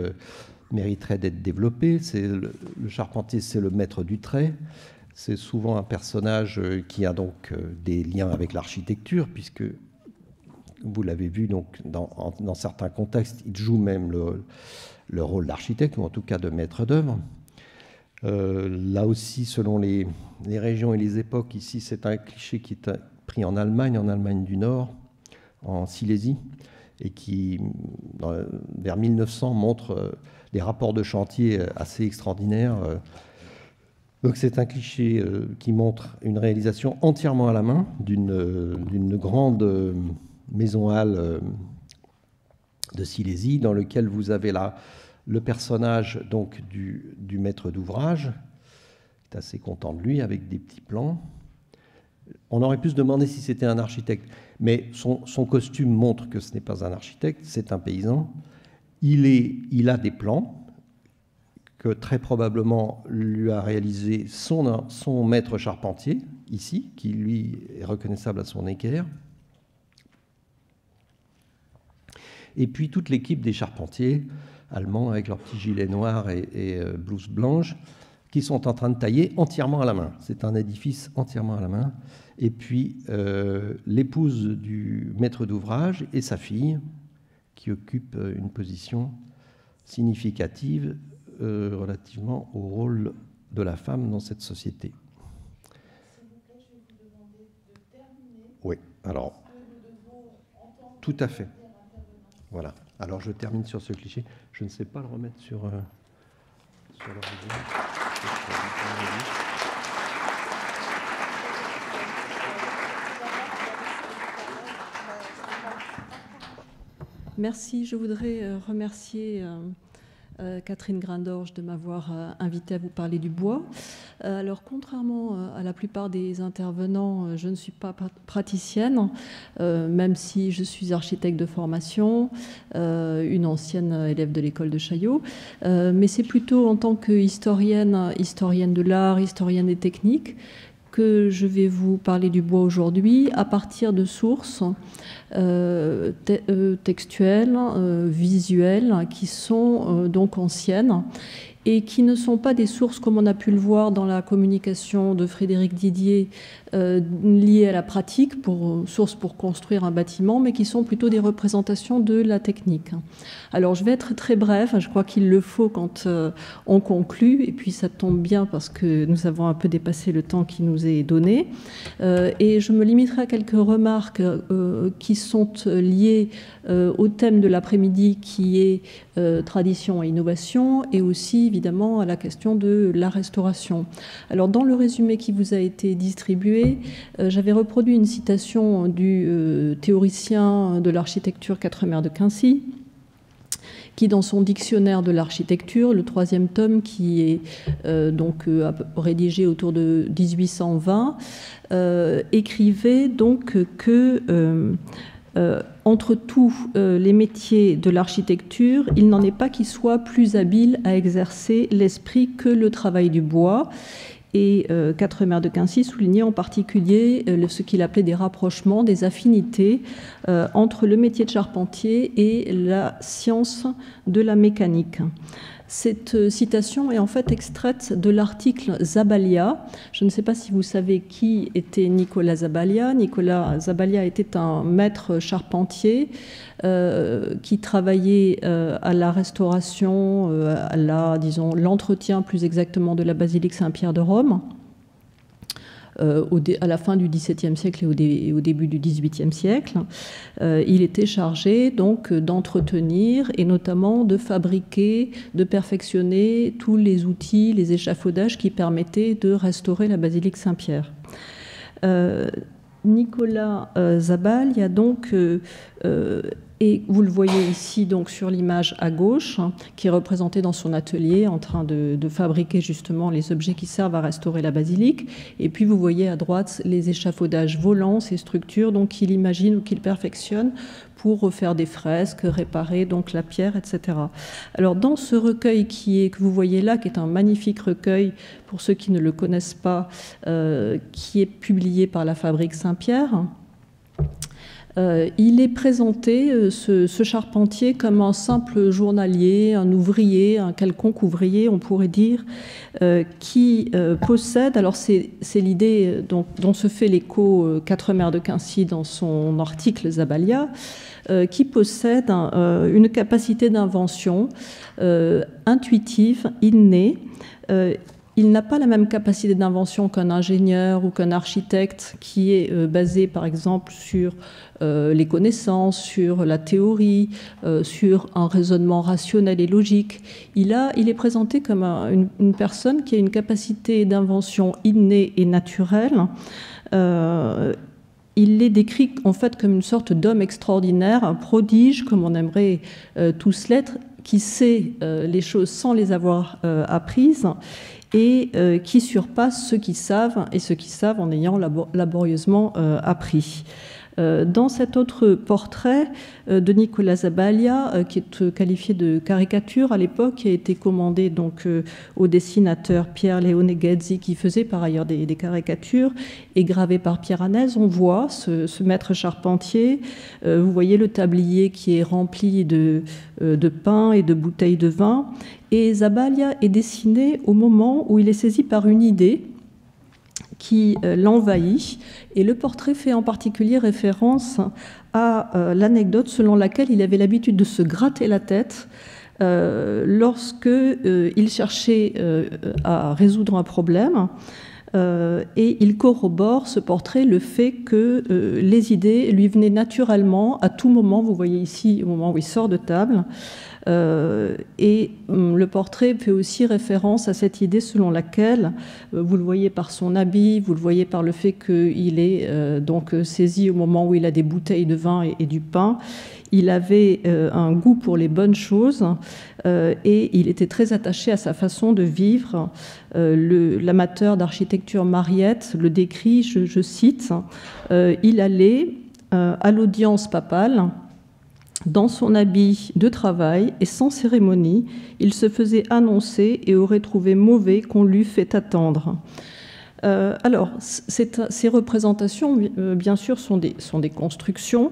mériterait d'être développée. Le charpentier, c'est le maître du trait. C'est souvent un personnage qui a donc des liens avec l'architecture, puisque vous l'avez vu, donc, dans certains contextes, il joue même le rôle d'architecte, ou en tout cas de maître d'œuvre. Là aussi, selon les régions et les époques, ici, c'est un cliché qui est pris en Allemagne du Nord, en Silésie, et qui, vers 1900, montre des rapports de chantier assez extraordinaires. Donc c'est un cliché qui montre une réalisation entièrement à la main d'une grande maison-halle de Silésie, dans lequel vous avez là le personnage donc, du maître d'ouvrage, qui est assez content de lui, avec des petits plans. On aurait pu se demander si c'était un architecte, mais son costume montre que ce n'est pas un architecte, c'est un paysan. Il a des plans que très probablement lui a réalisé son maître charpentier, ici, qui lui est reconnaissable à son équerre. Et puis toute l'équipe des charpentiers allemands, avec leurs petits gilets noirs et blouses blanches, qui sont en train de tailler entièrement à la main. C'est un édifice entièrement à la main. Et puis l'épouse du maître d'ouvrage et sa fille, qui occupent une position significative relativement au rôle de la femme dans cette société. S'il vous plaît, je vais vous demander de terminer. Oui, alors, tout à fait. Voilà. Alors, je termine sur ce cliché. Je ne sais pas le remettre sur l'origine. Merci. Je voudrais remercier Catherine Grindorge de m'avoir invité à vous parler du bois. Alors, contrairement à la plupart des intervenants, je ne suis pas praticienne, même si je suis architecte de formation, une ancienne élève de l'école de Chaillot, mais c'est plutôt en tant que historienne de l'art, historienne des techniques, que je vais vous parler du bois aujourd'hui à partir de sources textuelles, visuelles, qui sont donc anciennes et qui ne sont pas des sources, comme on a pu le voir dans la communication de Frédéric Didier, liées à la pratique, sources pour construire un bâtiment, mais qui sont plutôt des représentations de la technique. Alors, je vais être très bref, je crois qu'il le faut quand on conclut, et puis ça tombe bien parce que nous avons un peu dépassé le temps qui nous est donné, et je me limiterai à quelques remarques qui sont liées au thème de l'après-midi, qui est tradition et innovation, et aussi évidemment à la question de la restauration. Alors, dans le résumé qui vous a été distribué, j'avais reproduit une citation du théoricien de l'architecture Quatremer de Quincy, qui, dans son dictionnaire de l'architecture, le 3e tome, qui est donc rédigé autour de 1820, écrivait donc que entre tous les métiers de l'architecture, il n'en est pas qui soit plus habile à exercer l'esprit que le travail du bois, Et Quatremer de Quincy soulignait en particulier ce qu'il appelait des rapprochements, des affinités entre le métier de charpentier et la science de la mécanique. Cette citation est en fait extraite de l'article Zabalia. Je ne sais pas si vous savez qui était Nicolas Zabalia. Nicolas Zabalia était un maître charpentier qui travaillait à la restauration, disons, l'entretien plus exactement de la basilique Saint-Pierre de Rome. À la fin du XVIIe siècle et au début du XVIIIe siècle. Il était chargé donc d'entretenir et notamment de fabriquer, de perfectionner tous les outils, les échafaudages qui permettaient de restaurer la basilique Saint-Pierre. Nicolas Zabal, il y a donc et vous le voyez ici donc sur l'image à gauche, qui est représenté dans son atelier en train de fabriquer justement les objets qui servent à restaurer la basilique. Et puis vous voyez à droite les échafaudages volants, ces structures donc qu'il imagine ou qu'il perfectionne pour refaire des fresques, réparer donc la pierre, etc. Alors dans ce recueil que vous voyez là, qui est un magnifique recueil pour ceux qui ne le connaissent pas, qui est publié par la Fabrique Saint-Pierre, il est présenté, ce charpentier, comme un simple journalier, un ouvrier, un quelconque ouvrier, on pourrait dire, qui possède, alors c'est l'idée dont se fait l'écho Quatremer de Quincy dans son article Zabalia, qui possède une capacité d'invention intuitive, innée. Il n'a pas la même capacité d'invention qu'un ingénieur ou qu'un architecte qui est basé par exemple sur les connaissances, sur la théorie, sur un raisonnement rationnel et logique. Il est présenté comme une personne qui a une capacité d'invention innée et naturelle. Il est décrit en fait comme une sorte d'homme extraordinaire, un prodige, comme on aimerait tous l'être, qui sait les choses sans les avoir apprises et qui surpasse ceux qui savent, et ceux qui savent en ayant laborieusement appris. Dans cet autre portrait de Nicolas Zabalia, qui est qualifié de caricature à l'époque, qui a été commandé donc au dessinateur Pierre Leone Ghezzi, qui faisait par ailleurs des caricatures, et gravé par Pierre Hanez, on voit ce maître charpentier. Vous voyez le tablier qui est rempli de pain et de bouteilles de vin. Et Zabalia est dessiné au moment où il est saisi par une idée qui l'envahit. Et le portrait fait en particulier référence à l'anecdote selon laquelle il avait l'habitude de se gratter la tête lorsque il cherchait à résoudre un problème. Et il corrobore, ce portrait, le fait que les idées lui venaient naturellement à tout moment. Vous voyez ici, au moment où il sort de table. Et le portrait fait aussi référence à cette idée selon laquelle, vous le voyez par son habit, vous le voyez par le fait qu'il est donc saisi au moment où il a des bouteilles de vin et du pain. Il avait un goût pour les bonnes choses et il était très attaché à sa façon de vivre. L'amateur d'architecture Mariette le décrit, je cite, il allait à l'audience papale dans son habit de travail et sans cérémonie. Il se faisait annoncer et aurait trouvé mauvais qu'on l'eût fait attendre. Alors, ces représentations, bien sûr, sont des constructions.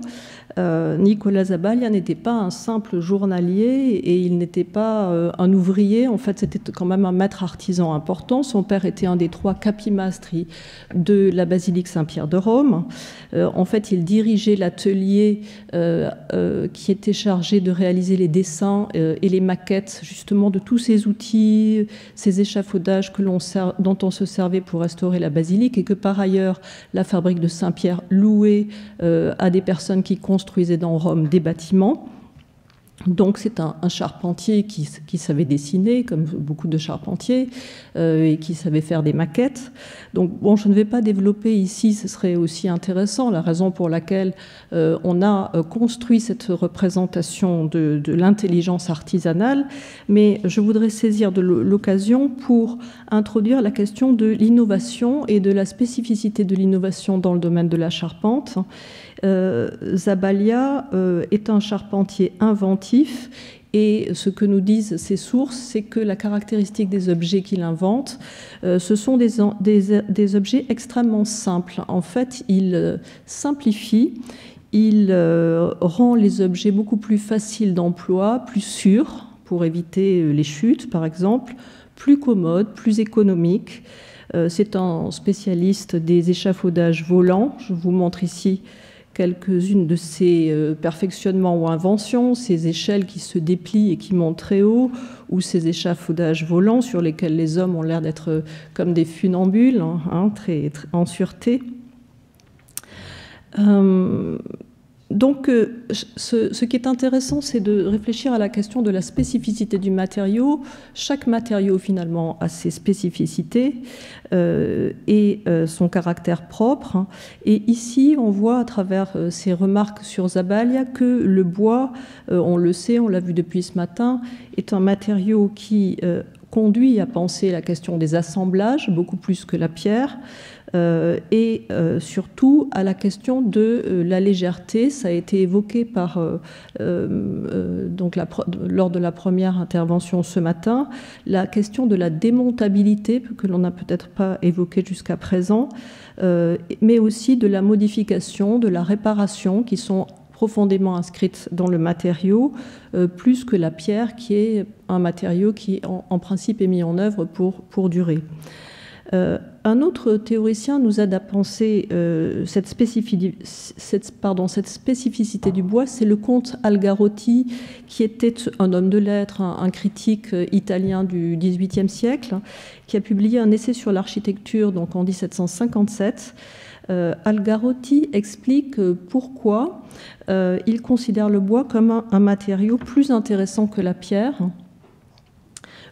Nicolas Zabalia n'était pas un simple journalier et il n'était pas un ouvrier. En fait, c'était quand même un maître artisan important. Son père était un des 3 capimastri de la basilique Saint-Pierre de Rome. En fait, il dirigeait l'atelier qui était chargé de réaliser les dessins et les maquettes, justement, de tous ces outils, ces échafaudages dont on se servait pour restaurer la basilique, et que par ailleurs, la fabrique de Saint-Pierre louait à des personnes qui construisaient dans Rome des bâtiments. Donc c'est un charpentier qui savait dessiner, comme beaucoup de charpentiers, et qui savait faire des maquettes. Donc bon, je ne vais pas développer ici, ce serait aussi intéressant, la raison pour laquelle on a construit cette représentation de l'intelligence artisanale, mais je voudrais saisir de l'occasion pour introduire la question de l'innovation et de la spécificité de l'innovation dans le domaine de la charpente. Zabalia est un charpentier inventif Et ce que nous disent ces sources, c'est que la caractéristique des objets qu'il invente, ce sont des objets extrêmement simples. En fait, il simplifie, il rend les objets beaucoup plus faciles d'emploi, plus sûrs, pour éviter les chutes, par exemple, plus commodes, plus économiques. C'est un spécialiste des échafaudages volants. Je vous montre ici quelques-unes de ces perfectionnements ou inventions, ces échelles qui se déplient et qui montent très haut, ou ces échafaudages volants sur lesquels les hommes ont l'air d'être comme des funambules, très en sûreté. Donc, ce qui est intéressant, c'est de réfléchir à la question de la spécificité du matériau. Chaque matériau, finalement, a ses spécificités et son caractère propre. Et ici, on voit à travers ces remarques sur Zabalia que le bois, on le sait, on l'a vu depuis ce matin, est un matériau qui conduit à penser la question des assemblages, beaucoup plus que la pierre. Et surtout à la question de la légèreté. Ça a été évoqué par, lors de la première intervention ce matin, la question de la démontabilité, que l'on n'a peut-être pas évoquée jusqu'à présent, mais aussi de la modification, de la réparation, qui sont profondément inscrites dans le matériau, plus que la pierre, qui est un matériau qui, en principe, est mis en œuvre pour durer. Un autre théoricien nous aide à penser cette spécificité du bois, c'est le comte Algarotti, qui était un homme de lettres, un critique italien du XVIIIe siècle, qui a publié un essai sur l'architecture donc en 1757. Algarotti explique pourquoi il considère le bois comme un matériau plus intéressant que la pierre.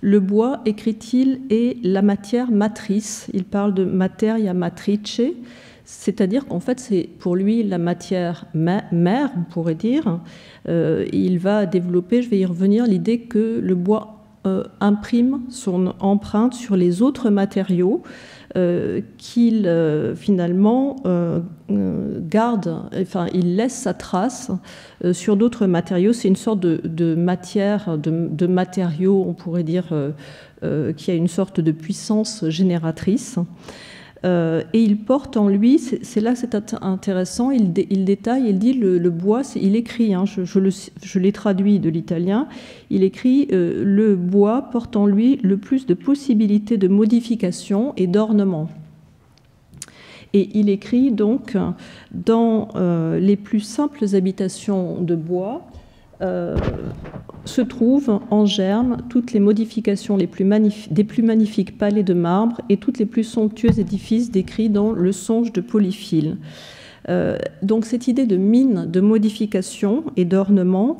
Le bois, écrit-il, est la matière matrice. Il parle de materia matrice, c'est-à-dire qu'en fait, c'est pour lui la matière mère, on pourrait dire. Il va développer, je vais y revenir, l'idée que le bois imprime son empreinte sur les autres matériaux, qu'il finalement garde, enfin, il laisse sa trace sur d'autres matériaux. C'est une sorte de matière, de matériaux, on pourrait dire, qui a une sorte de puissance génératrice. Et il porte en lui, c'est là c'est intéressant, il détaille, il dit le bois, il écrit, je l'ai traduit de l'italien, il écrit le bois porte en lui le plus de possibilités de modification et d'ornement. Et il écrit donc dans les plus simples habitations de bois, se trouvent en germe toutes les modifications des plus magnifiques palais de marbre et toutes les plus somptueux édifices décrits dans le songe de Polyphile. Donc cette idée de mine de modification et d'ornement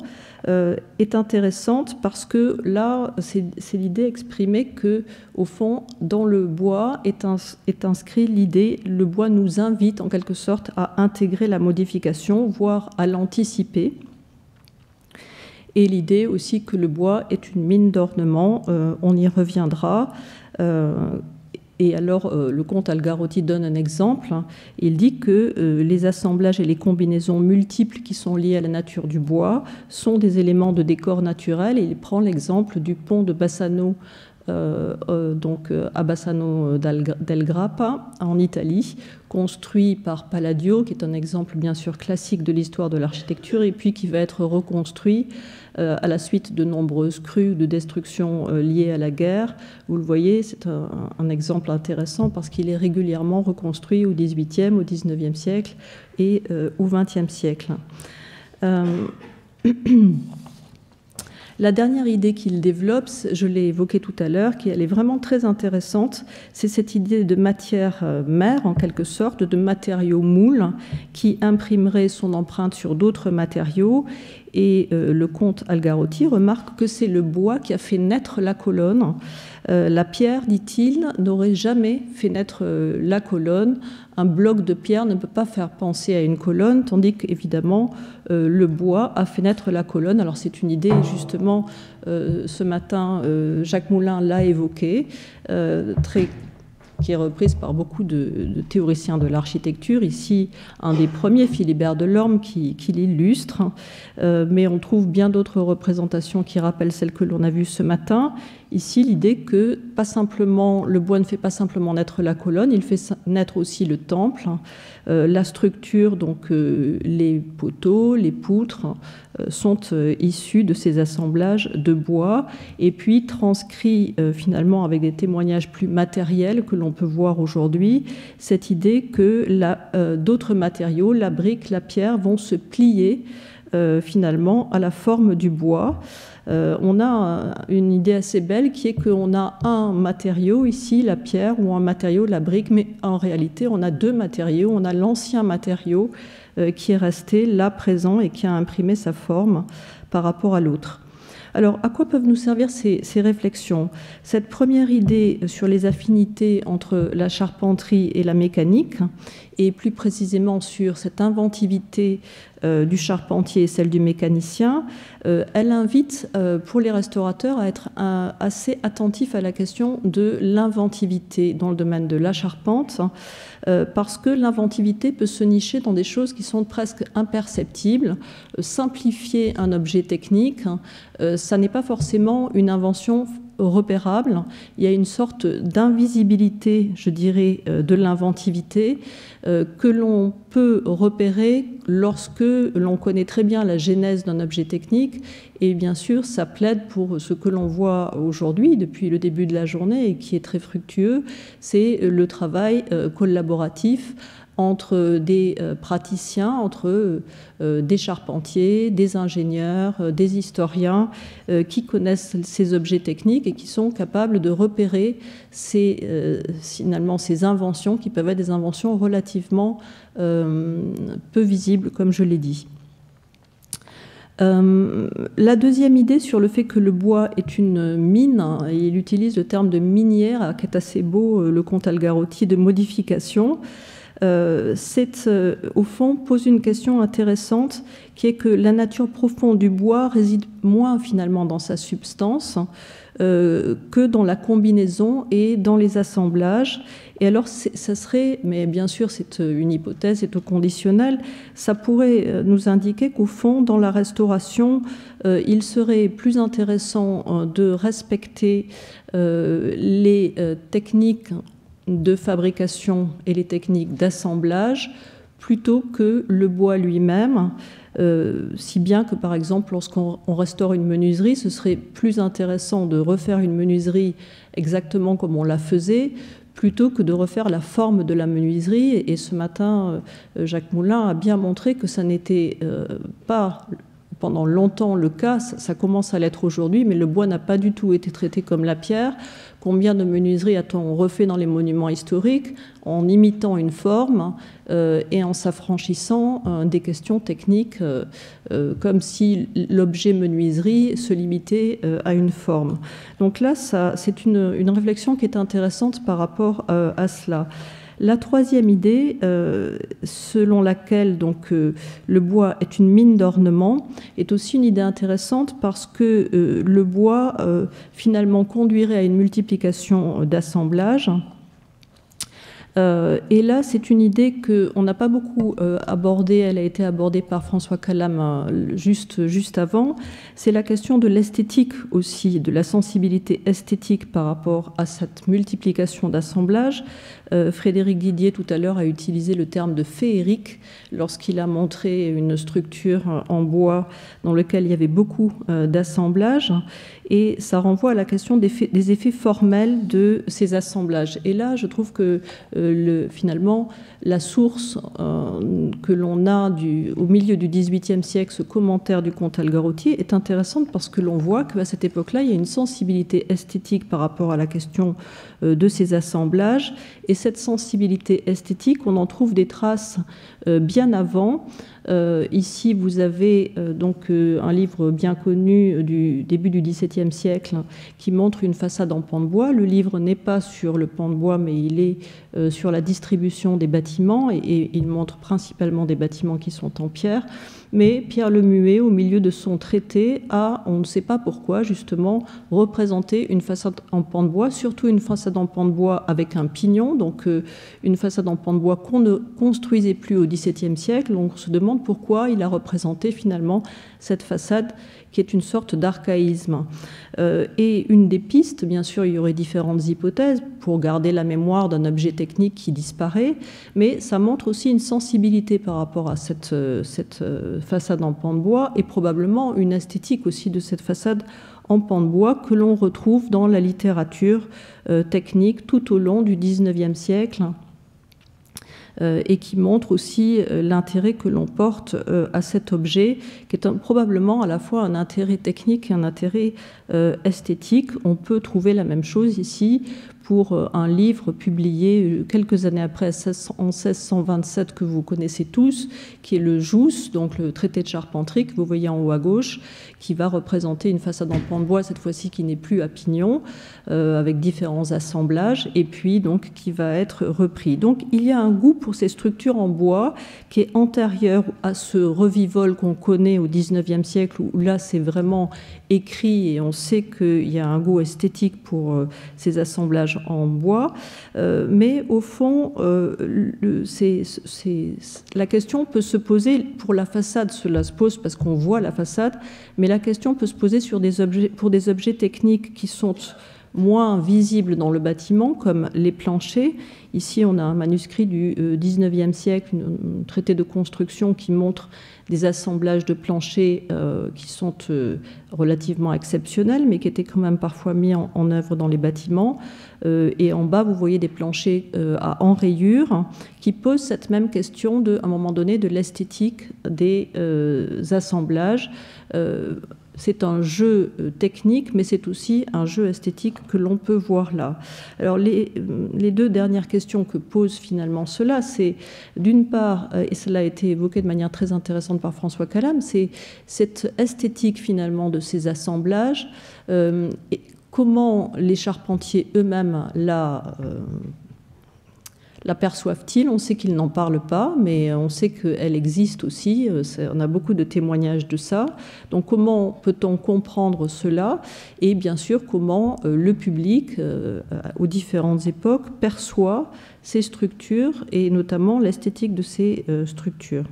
est intéressante parce que là, c'est l'idée exprimée que, au fond, dans le bois est inscrit l'idée, le bois nous invite en quelque sorte à intégrer la modification, voire à l'anticiper. Et l'idée aussi que le bois est une mine d'ornement, on y reviendra. Et alors, le comte Algarotti donne un exemple. Il dit que les assemblages et les combinaisons multiples qui sont liées à la nature du bois sont des éléments de décor naturel. Et il prend l'exemple du pont de Bassano, à Bassano del Grappa, en Italie, construit par Palladio, qui est un exemple bien sûr classique de l'histoire de l'architecture, et puis qui va être reconstruit à la suite de nombreuses crues de destruction liées à la guerre. Vous le voyez, c'est un exemple intéressant parce qu'il est régulièrement reconstruit au XVIIIe, au XIXe siècle et au XXe siècle. La dernière idée qu'il développe, je l'ai évoquée tout à l'heure, qui elle est vraiment très intéressante, c'est cette idée de matière mère, en quelque sorte, de matériau moule, qui imprimerait son empreinte sur d'autres matériaux. Et le comte Algarotti remarque que c'est le bois qui a fait naître la colonne. La pierre, dit-il, n'aurait jamais fait naître la colonne. Un bloc de pierre ne peut pas faire penser à une colonne, tandis qu'évidemment, le bois a fait naître la colonne. Alors c'est une idée, justement, ce matin, Jacques Moulin l'a évoquée, très qui est reprise par beaucoup de théoriciens de l'architecture. Ici, un des premiers, Philibert Delorme, qui l'illustre, mais on trouve bien d'autres représentations qui rappellent celles que l'on a vues ce matin. Ici, l'idée que le bois ne fait pas simplement naître la colonne, il fait naître aussi le temple, la structure, donc les poteaux, les poutres, sont issus de ces assemblages de bois et puis transcrits finalement avec des témoignages plus matériels que l'on peut voir aujourd'hui, cette idée que d'autres matériaux, la brique, la pierre, vont se plier finalement à la forme du bois. On a une idée assez belle qui est qu'on a un matériau ici, la pierre, ou un matériau, la brique, mais en réalité on a deux matériaux. On a l'ancien matériau qui est resté là présent et qui a imprimé sa forme par rapport à l'autre. Alors, à quoi peuvent nous servir ces réflexions? Cette première idée sur les affinités entre la charpenterie et la mécanique, et plus précisément sur cette inventivité du charpentier et celle du mécanicien, elle invite pour les restaurateurs à être assez attentifs à la question de l'inventivité dans le domaine de la charpente, parce que l'inventivité peut se nicher dans des choses qui sont presque imperceptibles. Simplifier un objet technique, ça n'est pas forcément une invention repérable. Il y a une sorte d'invisibilité, je dirais, de l'inventivité que l'on peut repérer lorsque l'on connaît très bien la genèse d'un objet technique. Et bien sûr, ça plaide pour ce que l'on voit aujourd'hui, depuis le début de la journée, et qui est très fructueux, c'est le travail collaboratif entre des praticiens, entre des charpentiers, des ingénieurs, des historiens qui connaissent ces objets techniques et qui sont capables de repérer finalement ces inventions qui peuvent être des inventions relativement peu visibles, comme je l'ai dit. La deuxième idée sur le fait que le bois est une mine, et il utilise le terme de minière, qui est assez beau, le comte Algarotti, de modification, au fond, pose une question intéressante qui est que la nature profonde du bois réside moins finalement dans sa substance que dans la combinaison et dans les assemblages. Et alors, ça serait, mais bien sûr c'est une hypothèse, c'est au conditionnel, ça pourrait nous indiquer qu'au fond, dans la restauration, il serait plus intéressant de respecter les techniques de fabrication et les techniques d'assemblage plutôt que le bois lui-même, si bien que par exemple lorsqu'on restaure une menuiserie, ce serait plus intéressant de refaire une menuiserie exactement comme on la faisait plutôt que de refaire la forme de la menuiserie. Et ce matin, Jacques Moulin a bien montré que ça n'était pas pendant longtemps le cas, ça commence à l'être aujourd'hui, mais le bois n'a pas du tout été traité comme la pierre. Combien de menuiseries a-t-on refait dans les monuments historiques en imitant une forme et en s'affranchissant des questions techniques, comme si l'objet menuiserie se limitait à une forme. Donc là, c'est une réflexion qui est intéressante par rapport à cela. La troisième idée, selon laquelle donc, le bois est une mine d'ornement, est aussi une idée intéressante parce que le bois finalement conduirait à une multiplication d'assemblages. Et là, c'est une idée qu'on n'a pas beaucoup abordée, elle a été abordée par François Calame juste avant, c'est la question de l'esthétique aussi, de la sensibilité esthétique par rapport à cette multiplication d'assemblages. Frédéric Didier, tout à l'heure, a utilisé le terme de féerique lorsqu'il a montré une structure en bois dans laquelle il y avait beaucoup d'assemblages. Et ça renvoie à la question des effets formels de ces assemblages. Et là, je trouve que finalement, la source que l'on a au milieu du XVIIIe siècle, ce commentaire du comte Algarotti, est intéressante parce que l'on voit qu'à cette époque-là, il y a une sensibilité esthétique par rapport à la question de ces assemblages. Et cette sensibilité esthétique, on en trouve des traces bien avant. Ici, vous avez donc un livre bien connu du début du XVIIe siècle qui montre une façade en pan de bois. Le livre n'est pas sur le pan de bois, mais il est sur la distribution des bâtiments et il montre principalement des bâtiments qui sont en pierre. Mais Pierre Lemué, au milieu de son traité, a, on ne sait pas pourquoi, justement, représenté une façade en pan de bois, surtout une façade en pan de bois avec un pignon, donc une façade en pan de bois qu'on ne construisait plus au XVIIe siècle. On se demande pourquoi il a représenté finalement cette façade qui est une sorte d'archaïsme. Et une des pistes, bien sûr, il y aurait différentes hypothèses pour garder la mémoire d'un objet technique qui disparaît, mais ça montre aussi une sensibilité par rapport à cette façade en pan de bois et probablement une esthétique aussi de cette façade en pan de bois que l'on retrouve dans la littérature technique tout au long du XIXe siècle. Et qui montre aussi l'intérêt que l'on porte à cet objet, qui est probablement à la fois un intérêt technique et un intérêt esthétique. On peut trouver la même chose ici pour un livre publié quelques années après, en 1627, que vous connaissez tous, qui est le Jus, donc le traité de charpenterie, que vous voyez en haut à gauche, qui va représenter une façade en pan de bois, cette fois-ci qui n'est plus à pignon, avec différents assemblages, et puis donc qui va être repris. Donc il y a un goût pour ces structures en bois qui est antérieur à ce revivol qu'on connaît au XIXe siècle, où là c'est vraiment écrit et on sait qu'il y a un goût esthétique pour ces assemblages en bois, mais au fond, la question peut se poser pour la façade, cela se pose parce qu'on voit la façade, mais la question peut se poser pour des objets techniques qui sont moins visibles dans le bâtiment, comme les planchers. Ici, on a un manuscrit du XIXe siècle, un traité de construction qui montre des assemblages de planchers qui sont relativement exceptionnels, mais qui étaient quand même parfois mis en œuvre dans les bâtiments. Et en bas, vous voyez des planchers à enrayures qui posent cette même question, à un moment donné, de l'esthétique des assemblages. C'est un jeu technique, mais c'est aussi un jeu esthétique que l'on peut voir là. Alors, les deux dernières questions que pose finalement cela, c'est d'une part, et cela a été évoqué de manière très intéressante par François Calame, c'est cette esthétique finalement de ces assemblages, et comment les charpentiers eux-mêmes la perçoivent-ils? On sait qu'ils n'en parlent pas, mais on sait qu'elle existe aussi. On a beaucoup de témoignages de ça. Donc comment peut-on comprendre cela? Et bien sûr, comment le public, aux différentes époques, perçoit ces structures et notamment l'esthétique de ces structures.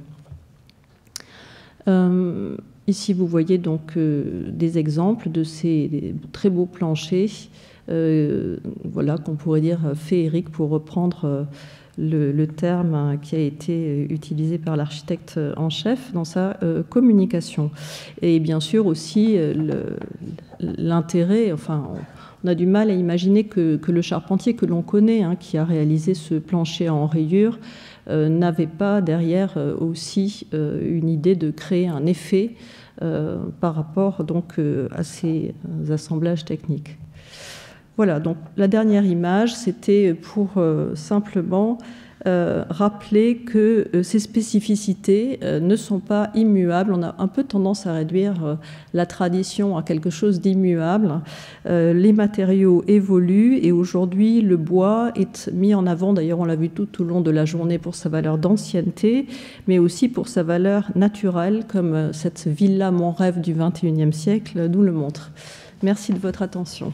Ici, vous voyez donc des exemples de ces très beaux planchers, voilà, qu'on pourrait dire féeriques pour reprendre le terme qui a été utilisé par l'architecte en chef dans sa communication. Et bien sûr aussi l'intérêt, enfin, on a du mal à imaginer que le charpentier que l'on connaît, qui a réalisé ce plancher en rayures, n'avait pas derrière aussi une idée de créer un effet par rapport donc à ces assemblages techniques. Voilà, donc la dernière image, c'était pour simplement rappeler que ces spécificités ne sont pas immuables. On a un peu tendance à réduire la tradition à quelque chose d'immuable. Les matériaux évoluent et aujourd'hui, le bois est mis en avant, d'ailleurs on l'a vu tout au long de la journée, pour sa valeur d'ancienneté, mais aussi pour sa valeur naturelle, comme cette villa Mon Rêve du XXIe siècle nous le montre. Merci de votre attention.